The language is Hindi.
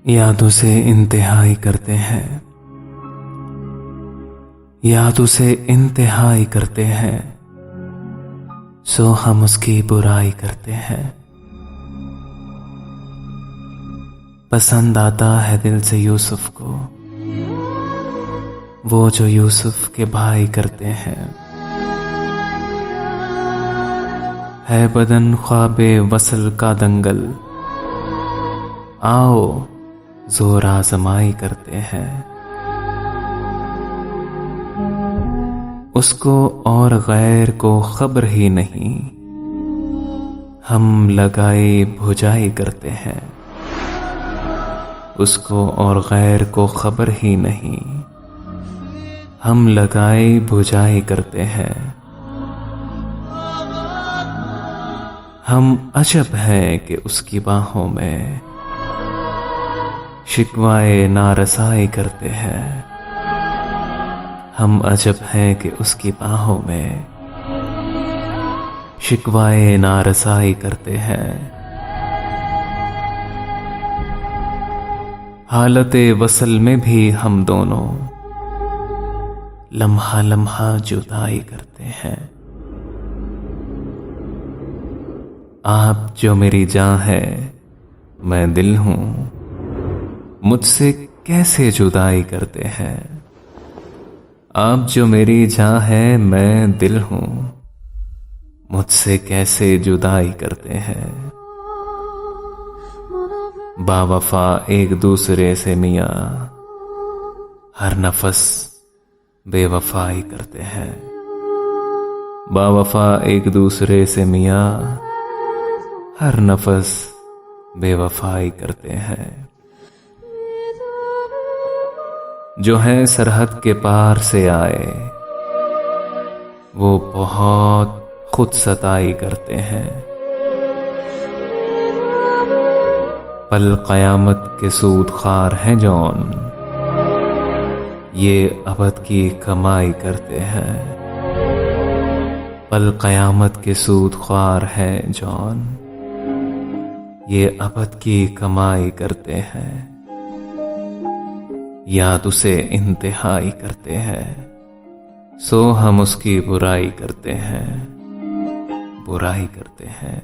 याद उसे इंतहाई करते हैं, याद उसे इंतहाई करते हैं, सो हम उसकी बुराई करते हैं। पसंद आता है दिल से यूसुफ को, वो जो यूसुफ के भाई करते हैं। है बदन ख्वाबे वसल का दंगल, आओ जोर आजमाई करते हैं। उसको और गैर को खबर ही नहीं, हम लगाई भुजाई करते हैं। उसको और गैर को खबर ही नहीं, हम लगाई भुजाई करते हैं। हम अजब हैं कि उसकी बाहों में शिकवाए नारसाई करते हैं। हम अजब हैं कि उसकी बाहों में शिकवाए नारसाई करते हैं। हालते वसल में भी हम दोनों लम्हा लम्हा जुदाई करते हैं। आप जो मेरी जान है, मैं दिल हूं, मुझसे कैसे जुदाई करते हैं। आप जो मेरी जान है, मैं दिल हूं, मुझसे कैसे जुदाई करते हैं। बावफा एक दूसरे से मियां हर नफस बेवफाई करते हैं। बावफा एक दूसरे से मियां हर नफस बेवफाई करते हैं। जो है सरहद के पार से आए, वो बहुत खुद सताई करते हैं। पल क़यामत के सूद खार हैं जौन, ये अबद की कमाई करते हैं। पल क़यामत के सूद ख्वार हैं जौन, ये अबद की कमाई करते हैं। याद उसे इंतहाई करते हैं, सो हम उसकी बुराई करते हैं, बुराई करते हैं।